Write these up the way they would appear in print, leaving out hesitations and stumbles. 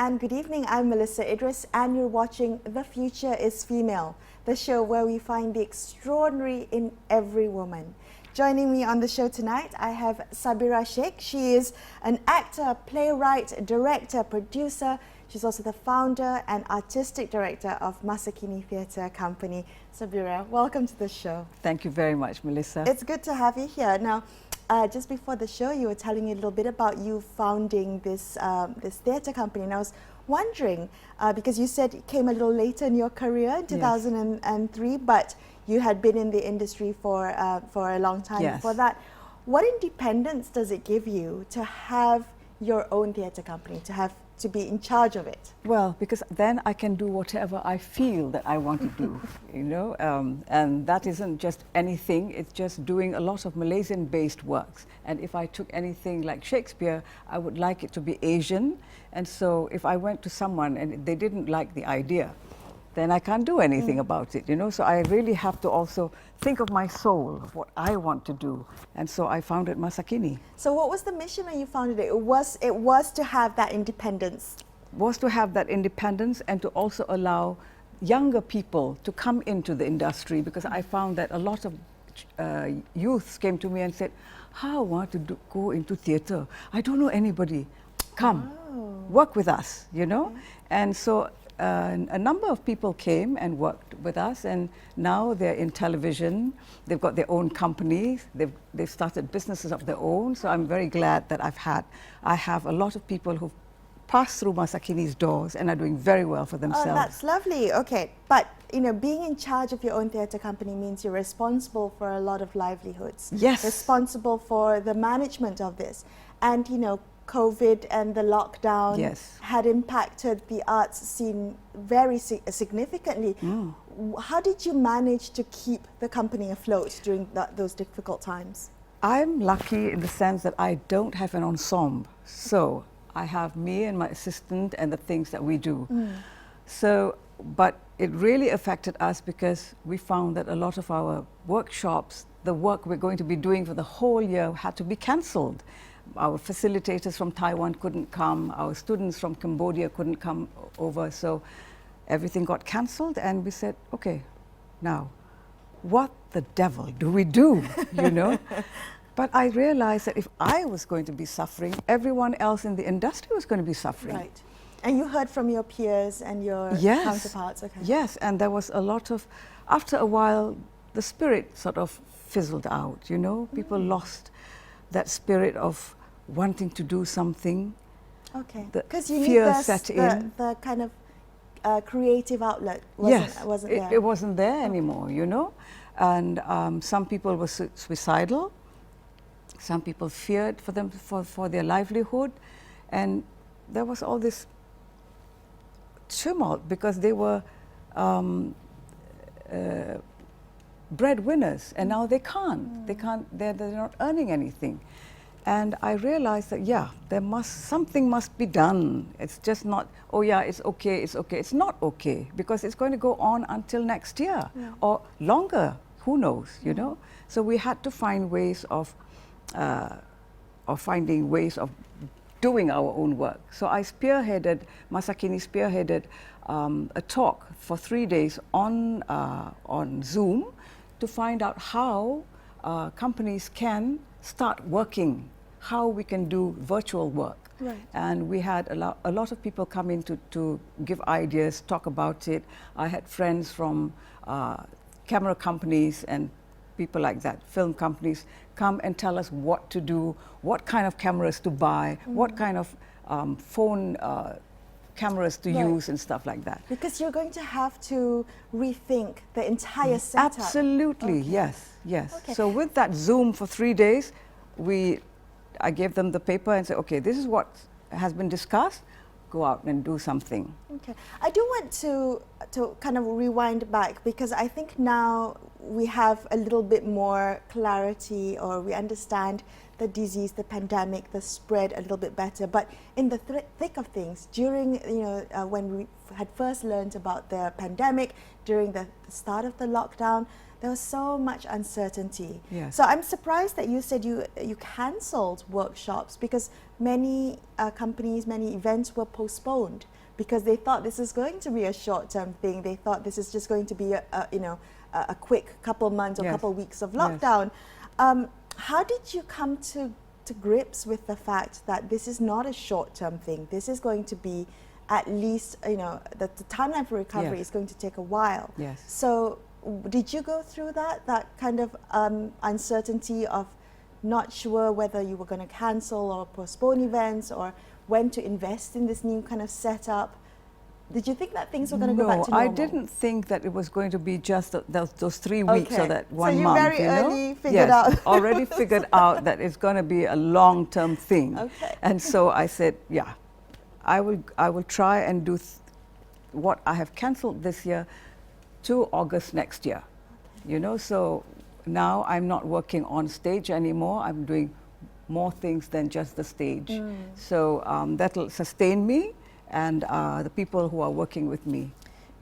and good evening. I'm Melisa Idris and you're watching The Future is Female, the show where we find the extraordinary in every woman. Joining me on the show tonight, I have Sabera Shaik. She is an actor, playwright, director, producer. She's also the founder and artistic director of Masakini Theatre Company. Sabera, welcome to the show. Thank you very much, Melissa. It's good to have you here. Now, just before the show, you were telling me a little bit about you founding this theatre company. And I was wondering, because you said it came a little later in your career, in 2003, yes. But you had been in the industry for a long time yes. before that. What independence does it give you to have your own theatre company, to be in charge of it? Well, because then I can do whatever I feel that I want to do, you know, and that isn't just anything, it's just doing a lot of Malaysian-based works. And if I took anything like Shakespeare, I would like it to be Asian. And so if I went to someone and they didn't like the idea, then I can't do anything about it, you know. So I really have to also think of my soul, of what I want to do. And so I founded Masakini. So what was the mission when you founded it? It was to have that independence. Was to have that independence and to also allow younger people to come into the industry, because I found that a lot of youths came to me and said, "How I want to go into theatre? I don't know anybody. Come, work with us," you know. Okay. And so a number of people came and worked with us, and now they're in television. They've got their own companies. They've started businesses of their own. So I'm very glad that I have a lot of people who've passed through Masakini's doors and are doing very well for themselves. Oh, that's lovely. Okay, but you know, being in charge of your own theatre company means you're responsible for a lot of livelihoods. Yes. Responsible for the management of this, and you know, COVID and the lockdown yes. had impacted the arts scene very significantly. How did you manage to keep the company afloat during those difficult times? I'm lucky in the sense that I don't have an ensemble. So I have me and my assistant and the things that we do. So, but it really affected us because we found that a lot of our workshops, the work we're going to be doing for the whole year, had to be cancelled. Our facilitators from Taiwan couldn't come, our students from Cambodia couldn't come over, so everything got cancelled, and we said, okay, now, what the devil do we do, you know? But I realized that if I was going to be suffering, everyone else in the industry was going to be suffering. Right. And you heard from your peers and your yes. counterparts, okay. Yes, and there was a lot of, after a while, the spirit sort of fizzled out, you know? People lost that spirit of wanting to do something. Okay. Because you fear need set in. The kind of creative outlet wasn't there. It wasn't there anymore, you know. And some people were suicidal. Some people feared for their livelihood, and there was all this tumult because they were breadwinners, and now they can't. They can't. They're not earning anything. And I realized that, yeah, something must be done. It's just not, oh yeah, it's okay, it's okay. It's not okay, because it's going to go on until next year or longer, who knows, you know? So we had to find ways of finding ways of doing our own work. So I Masakini spearheaded a talk for 3 days on Zoom to find out how companies can start working, how we can do virtual work. Right. And we had a lot of people come in to give ideas, talk about it. I had friends from camera companies and people like that, film companies, come and tell us what to do, what kind of cameras to buy, what kind of phone cameras to use and stuff like that. Because you're going to have to rethink the entire setup. Absolutely, yes, yes. Okay. So with that Zoom for 3 days, I gave them the paper and said, okay, this is what has been discussed, go out and do something. Okay, I do want to kind of rewind back, because I think now we have a little bit more clarity, or we understand the disease, the pandemic, the spread a little bit better. But in the thick of things, during, you know, when we had first learned about the pandemic, during the start of the lockdown, there was so much uncertainty. Yes. So I'm surprised that you said you cancelled workshops, because many companies, many events were postponed because they thought this is going to be a short-term thing. They thought this is just going to be a quick couple months or couple weeks of lockdown. How did you come to grips with the fact that this is not a short-term thing? This is going to be at least, the timeline for recovery is going to take a while. Yes. So did you go through that kind of uncertainty of not sure whether you were going to cancel or postpone events or when to invest in this new kind of setup? Did you think that things were going to go back to normal? No, I didn't think that it was going to be just those 3 weeks or that 1 month. So you very early figured out. Already figured out that it's going to be a long-term thing. Okay. And so I said, yeah, I will try and do what I have cancelled this year to August next year. So now I'm not working on stage anymore. I'm doing more things than just the stage. So that'll sustain me and the people who are working with me.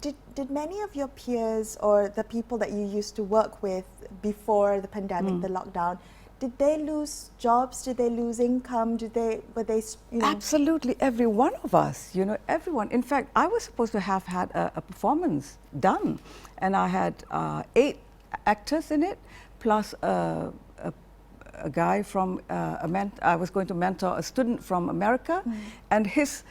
Did many of your peers or the people that you used to work with before the pandemic, the lockdown, did they lose jobs? Did they lose income? Were they? Absolutely, every one of us. Everyone. In fact, I was supposed to have had a performance done, and I had 8 actors in it, plus a guy from I was going to mentor a student from America, and his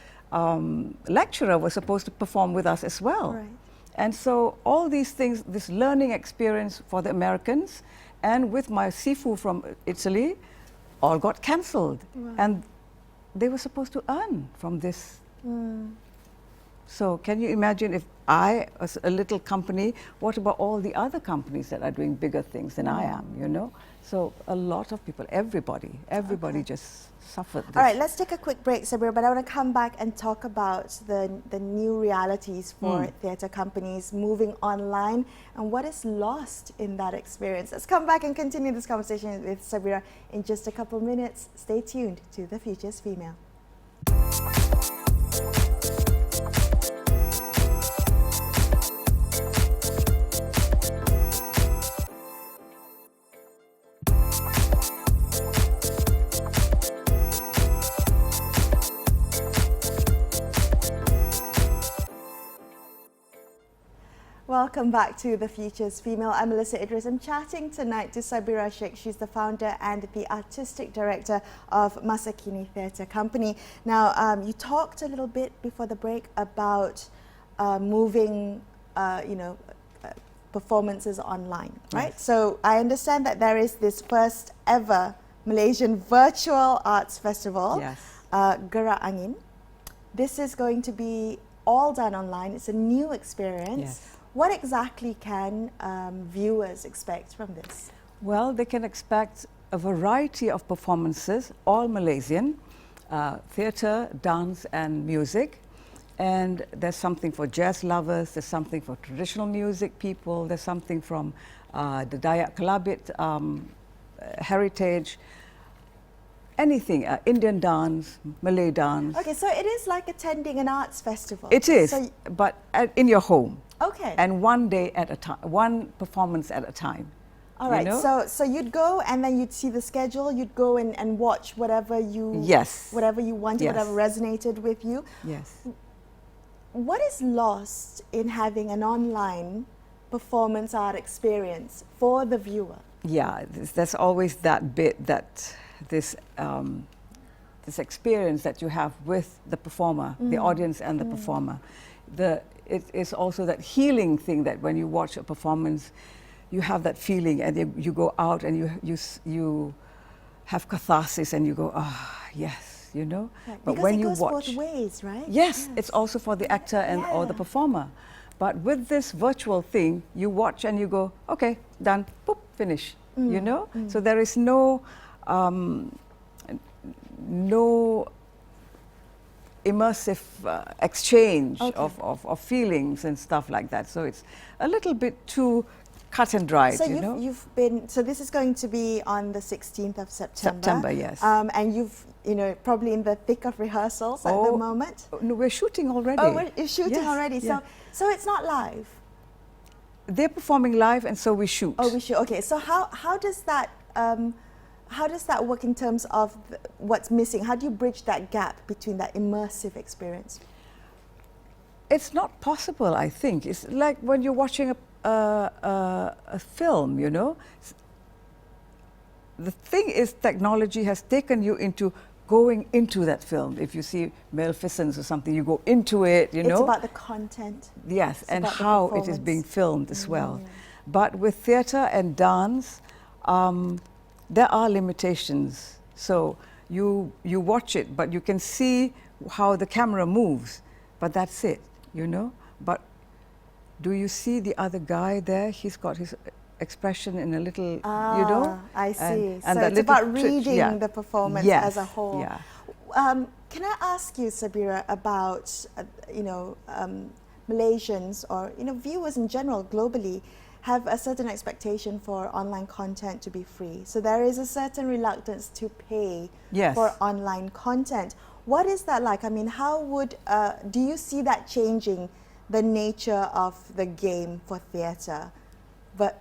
lecturer was supposed to perform with us as well. Right. And so all these things, this learning experience for the Americans, and with my sifu from Italy, all got cancelled. Wow. And they were supposed to earn from this. So can you imagine if I was a little company, what about all the other companies that are doing bigger things than I am, So a lot of people, everybody just suffered this. All right, let's take a quick break, Sabera, but I want to come back and talk about the new realities for theatre companies moving online and what is lost in that experience. Let's come back and continue this conversation with Sabera in just a couple minutes. Stay tuned to The Future's Female. Welcome back to The Future's Female. I'm Melisa Idris. I'm chatting tonight to Sabera Shaik. She's the founder and the artistic director of Masakini Theatre Company. Now, you talked a little bit before the break about moving, performances online, right? Yes. So I understand that there is this first ever Malaysian virtual arts festival, Gerak Angin. This is going to be all done online. It's a new experience. Yes. What exactly can viewers expect from this? Well, they can expect a variety of performances, all Malaysian, theatre, dance and music. And there's something for jazz lovers, there's something for traditional music people, there's something from the Dayak Kelabit heritage, anything, Indian dance, Malay dance. Okay, so it is like attending an arts festival. It is, so but in your home. Okay. And one day at a time, one performance at a time. All right, so you'd go and then you'd see the schedule, you'd go and watch whatever you whatever you wanted, whatever resonated with you. Yes. What is lost in having an online performance art experience for the viewer? Yeah, there's always that bit that this experience that you have with the performer, the audience and the performer. It is also that healing thing that when you watch a performance, you have that feeling and you go out and you have catharsis and you go, yes, Right. But because when you watch, both ways, right? Yes, it's also for the actor and or the performer. But with this virtual thing, you watch and you go, okay, done, boop, finish. So there is no immersive exchange of feelings and stuff like that. So it's a little bit too cut and dried, so you've been, so this is going to be on the 16th of September. September, yes. And you've, probably in the thick of rehearsals at the moment. No, we're shooting already. Oh, you're shooting already. Yeah. So it's not live. They're performing live, and so we shoot. Oh, we shoot. Okay. So how does that work in terms of what's missing? How do you bridge that gap between that immersive experience? It's not possible, I think. It's like when you're watching a film, you know. The thing is, technology has taken you into going into that film. If you see Maleficent or something, you go into it, you know. It's about the content. Yes, It's and about the how it is being performance. filmed as well. But with theatre and dance, there are limitations. So you watch it, but you can see how the camera moves, but that's it, you know. But do you see the other guy there? He's got his expression in a little, you know. I see. And So that it's little about reading the performance Yes, as a whole. Yeah. Can I ask you, Sabera, about Malaysians or viewers in general globally have a certain expectation for online content to be free. So there is a certain reluctance to pay Yes. for online content. What is that like? I mean, how would do you see that changing the nature of the game for theatre? But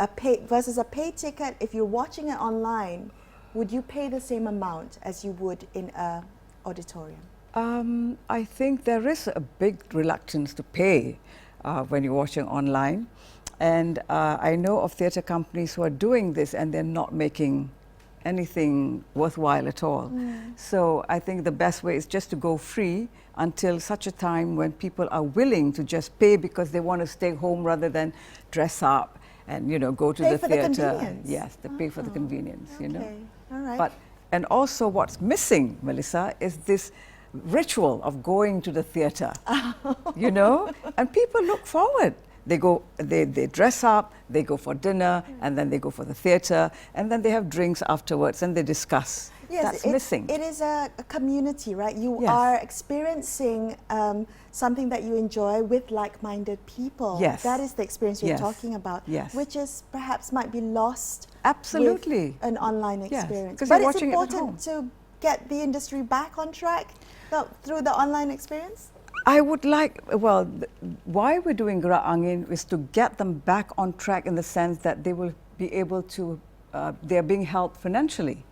versus a paid ticket, if you're watching it online, would you pay the same amount as you would in an auditorium? I think there is a big reluctance to pay when you're watching online. And I know of theatre companies who are doing this and they're not making anything worthwhile at all. So I think the best way is just to go free until such a time when people are willing to just pay because they want to stay home rather than dress up and go to the theatre. The convenience. Yes, they pay for the convenience. Okay. All right. But and also what's missing, Melissa, is this ritual of going to the theatre. And people look forward. They go, they dress up, they go for dinner, and then they go for the theatre, and then they have drinks afterwards, and they discuss. Yes, that's missing. It is a community, right? You Yes. are experiencing something that you enjoy with like-minded people. Yes. That is the experience you're Yes. talking about, Yes. which is perhaps might be lost Absolutely. with an online Yes, experience. 'cause But you're it's watching it at important to get the industry back on track through the online experience? I would like, why we're doing Gerak Angin is to get them back on track in the sense that they will be able to, they're being helped financially.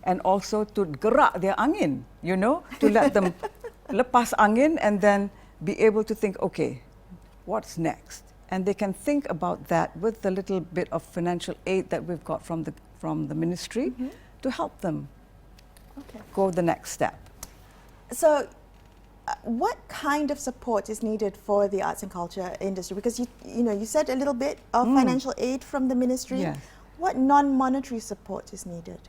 And also to gerak their angin, to let them lepas angin and then be able to think, okay, what's next? And they can think about that with the little bit of financial aid that we've got from the ministry to help them go the next step. So, what kind of support is needed for the arts and culture industry? Because you said a little bit of financial aid from the ministry. Yes. What non-monetary support is needed?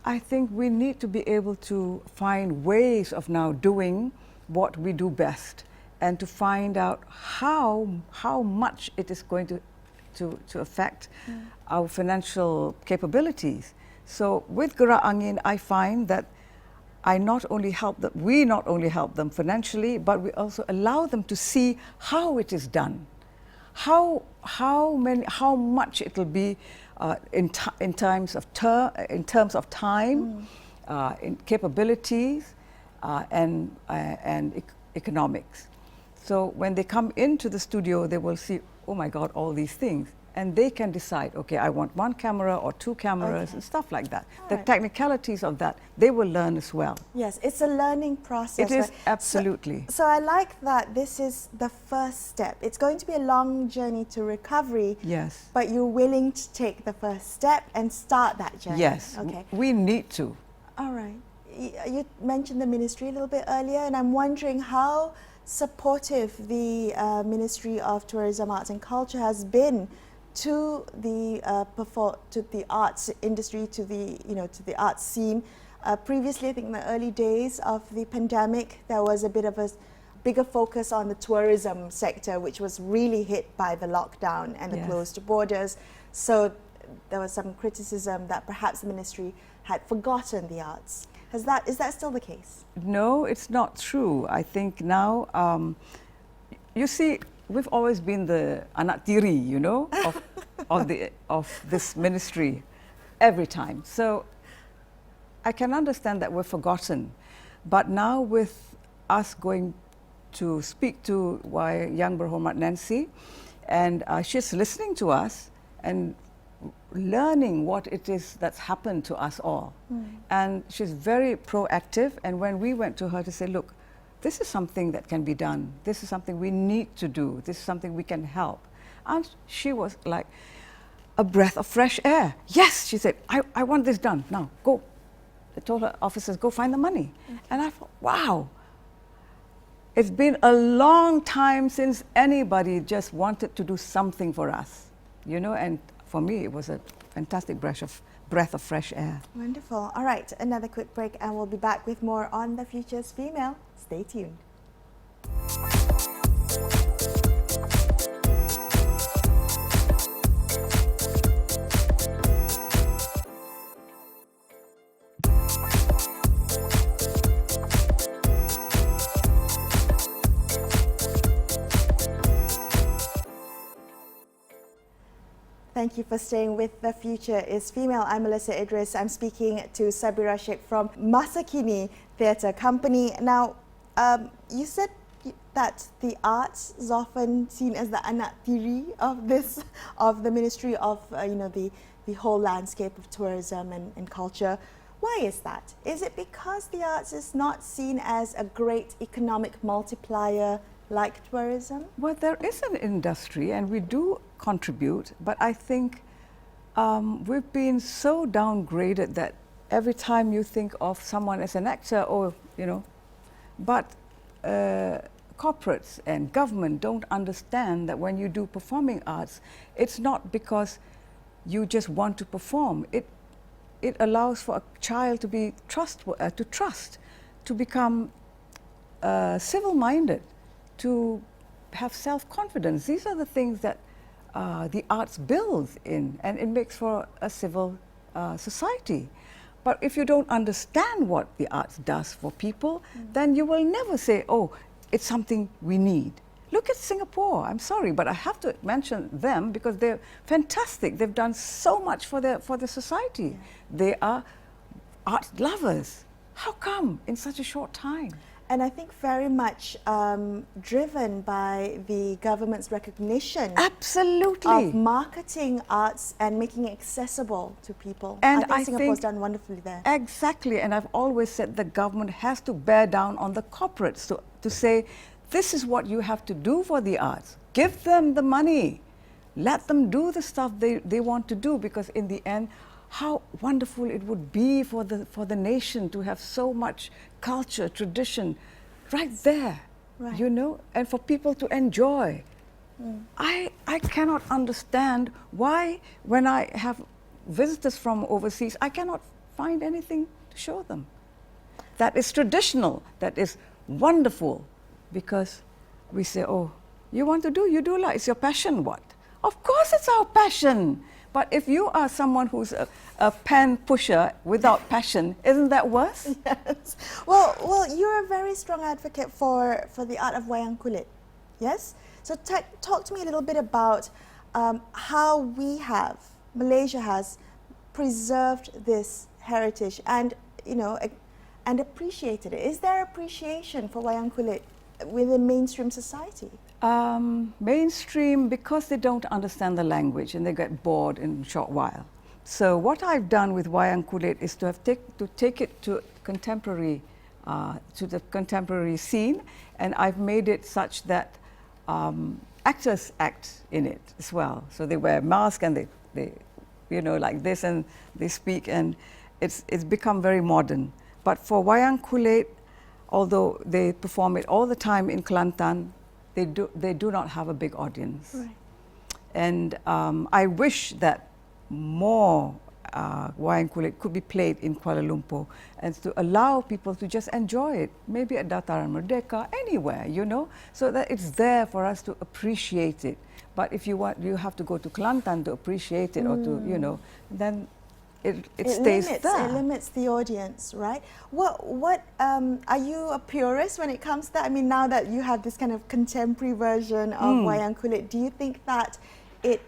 I think we need to be able to find ways of now doing what we do best and to find out how much it is going to affect our financial capabilities. So with Gerak Angin, I find that we not only help them financially, but we also allow them to see how it is done, how much it will be in terms of time, in capabilities, and economics. So when they come into the studio, they will see, oh my God, all these things. And they can decide, okay, I want one camera or two cameras and stuff like that. The technicalities of that, they will learn as well. Yes, it's a learning process. It is, right? absolutely. So I like that this is the first step. It's going to be a long journey to recovery. Yes. But you're willing to take the first step and start that journey. Yes, Okay. we need to. All right. You mentioned the ministry a little bit earlier, and I'm wondering how supportive the Ministry of Tourism, Arts and Culture has been to the arts industry, to the arts scene. Previously, I think in the early days of the pandemic, there was a bit of a bigger focus on the tourism sector, which was really hit by the lockdown and the closed borders. So there was some criticism that perhaps the ministry had forgotten the arts. Is that still the case? No, it's not true. I think now, you see, we've always been the anak tiri, of this ministry every time. So I can understand that we're forgotten. But now with us going to speak to Yang Berhormat Nancy, and she's listening to us and learning what it is that's happened to us all. And she's very proactive. And when we went to her to say, look, this is something that can be done. This is something we need to do. This is something we can help. And she was like a breath of fresh air. Yes, she said, I want this done. Now, go. I told her officers, go find the money. And I thought, wow. It's been a long time since anybody just wanted to do something for us, you know, and for me it was a fantastic breath of fresh air. Wonderful. All right, another quick break and we'll be back with more on The Future's Female. Stay tuned. Thank you for staying with The Future is Female. I'm Melisa Idris. I'm speaking to Sabera Shaik from Masakini Theatre Company. Now, you said that the arts is often seen as the anak tiri of the Ministry of the whole landscape of tourism and culture. Why is that? Is it because the arts is not seen as a great economic multiplier like tourism? Well, there is an industry and we do contribute, but I think we've been so downgraded that every time you think of someone as an actor or, you know, but corporates and government don't understand that when you do performing arts, it's not because you just want to perform. It allows for a child to be to become civil-minded, to have self-confidence. These are the things that the arts builds in, and it makes for a civil society. But if you don't understand what the arts does for people, then you will never say, oh, it's something we need. Look at Singapore. I'm sorry, but I have to mention them because they're fantastic. They've done so much for the society. Yeah. They are art lovers. How come in such a short time? And I think very much driven by the government's recognition Absolutely. of marketing arts and making it accessible to people. And I think Singapore's done wonderfully there. Exactly, and I've always said the government has to bear down on the corporates to say, this is what you have to do for the arts. Give them the money. Let them do the stuff they want to do, because in the end, how wonderful it would be for the nation to have so much culture, tradition right there, right. You know, and for people to enjoy. I cannot understand why when I have visitors from overseas, I cannot find anything to show them that is traditional, that is wonderful, because we say, oh, you want to do, you do, like, it's your passion, what? Of course it's our passion. But if you are someone who's a pen pusher without passion, isn't that worse? Yes. Well, you're a very strong advocate for the art of wayang kulit, yes? So talk to me a little bit about how Malaysia has preserved this heritage and, you know, and appreciated it. Is there appreciation for wayang kulit within mainstream society? Mainstream, because they don't understand the language and they get bored in a short while. So what I've done with wayang kulit is to take it to contemporary, to the contemporary scene, and I've made it such that actors act in it as well. So they wear masks and they you know, like this, and they speak, and it's become very modern. But for wayang kulit, although they perform it all the time in Kelantan, they do not have a big audience. Right. And I wish that more wayang kulit could be played in Kuala Lumpur, and to allow people to just enjoy it, maybe at Dataran Merdeka, anywhere, you know, so that it's there for us to appreciate it. But if you want, you have to go to Kelantan to appreciate it, or to, you know, then it stays there. It limits the audience, right? What are you a purist when it comes to that? I mean, now that you have this kind of contemporary version of wayang kulit, do you think that it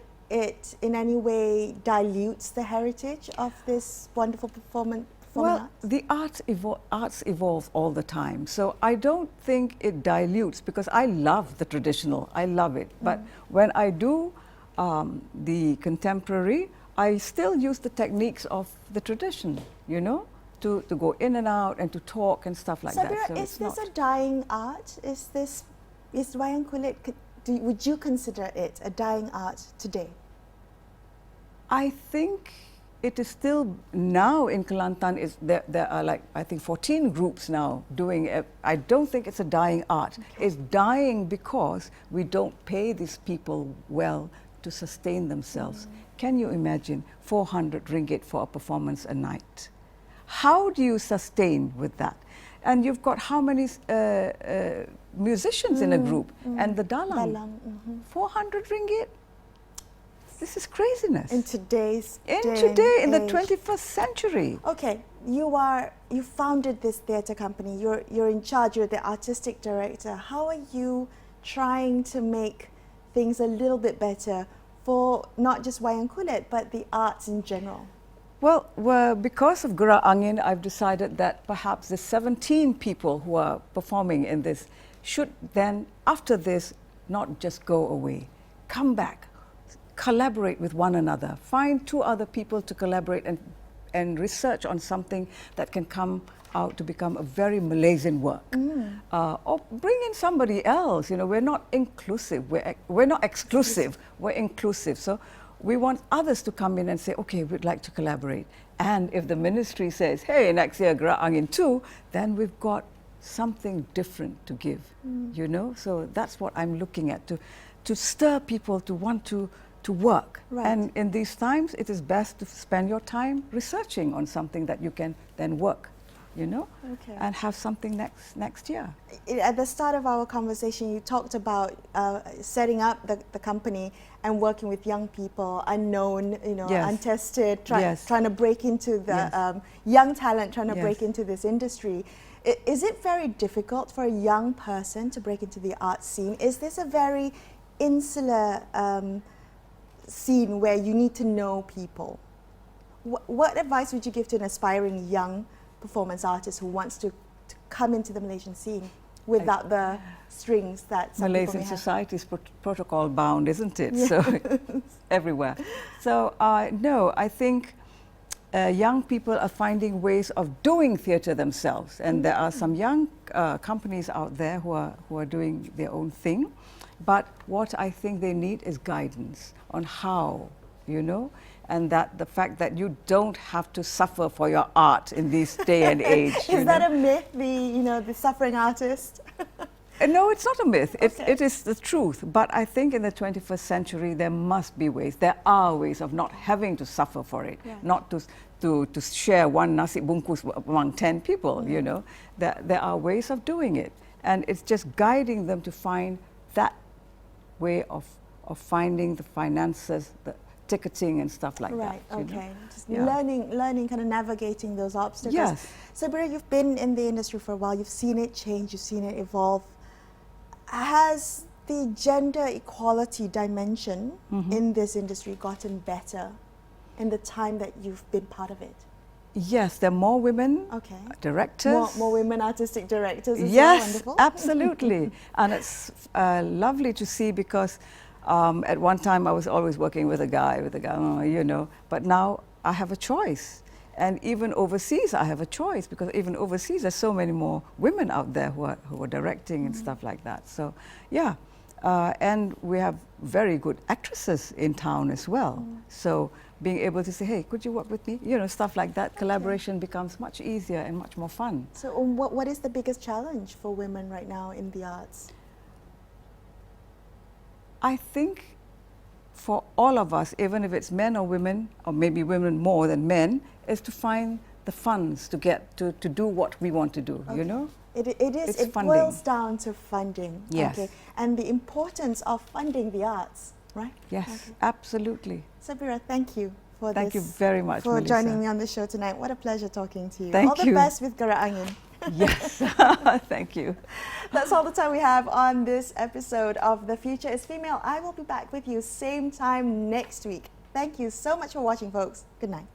in any way dilutes the heritage of this wonderful performance? Well, the arts evolve all the time, so I don't think it dilutes, because I love the traditional, I love it. But when I do the contemporary, I still use the techniques of the tradition, you know? to go in and out and to talk and stuff like Sabera, that. So is this a dying art? Is wayang kulit, would you consider it a dying art today? I think it is still now in Kelantan. There are like, I think 14 groups now doing it. I don't think it's a dying art. Okay. It's dying because we don't pay these people well to sustain themselves. Can you imagine 400 ringgit for a performance a night? How do you sustain with that? And you've got how many musicians in a group? And the dalang, 400 ringgit? This is craziness. In the 21st century. Okay, you founded this theatre company. You're in charge. You're the artistic director. How are you trying to make things a little bit better for not just wayang kulit but the arts in general? Well, because of Gerak Angin, I've decided that perhaps the 17 people who are performing in this should then, after this, not just go away, come back, collaborate with one another, find 2 other people to collaborate and research on something that can come out to become a very Malaysian work. Or bring in somebody else. You know, we're not inclusive, we're not exclusive, we're inclusive. So we want others to come in and say, okay, we'd like to collaborate. And if the ministry says, hey, next year Gerak Angin too, then we've got something different to give, you know? So that's what I'm looking at, to stir people to want to work. Right. And in these times, it is best to spend your time researching on something that you can then work, you know, and have something next year. At the start of our conversation, you talked about setting up the company and working with young people, unknown, you know, untested, trying to break into the young talent, trying to break into this industry. Is it very difficult for a young person to break into the art scene? Is this a very insular scene where you need to know people? What advice would you give to an aspiring young performance artist who wants to come into the Malaysian scene without the strings that some Malaysian people may society is protocol bound, isn't it? So everywhere. So no, I think young people are finding ways of doing theatre themselves, and there are some young companies out there who are doing their own thing. But what I think they need is guidance on how, you know, and that the fact that you don't have to suffer for your art in this day and age. Is that a myth, the suffering artist? No, it's not a myth. It is the truth. But I think in the 21st century, there must be ways. There are ways of not having to suffer for it, not to share one nasi bungkus among 10 people, you know. There are ways of doing it. And it's just guiding them to find that way of finding the finances, the ticketing and stuff like that. Right, okay. Just learning, kind of navigating those obstacles. Yes. Sabera, you've been in the industry for a while. You've seen it change, you've seen it evolve. Has the gender equality dimension in this industry gotten better in the time that you've been part of it? Yes, there are more women directors. More women artistic directors as well. Yes, wonderful. Absolutely. And it's lovely to see because at one time I was always working with a guy, you know, but now I have a choice. And even overseas I have a choice, because even overseas there's so many more women out there who are directing and stuff like that. So yeah, and we have very good actresses in town as well. So being able to say, hey, could you work with me? You know, stuff like that. Collaboration becomes much easier and much more fun. So what is the biggest challenge for women right now in the arts? I think for all of us, even if it's men or women, or maybe women more than men, is to find the funds to get to do what we want to do, you know? It boils down to funding. Yes. Okay. And the importance of funding the arts, right? Yes, absolutely. Sabera, thank you for Thank you very much, for Melisa. joining me on the show tonight. What a pleasure talking to you. Thank all you. the best with Gerak Angin. Yes, thank you. That's all the time we have on this episode of The Future is Female. I will be back with you same time next week. Thank you so much for watching, folks. Good night.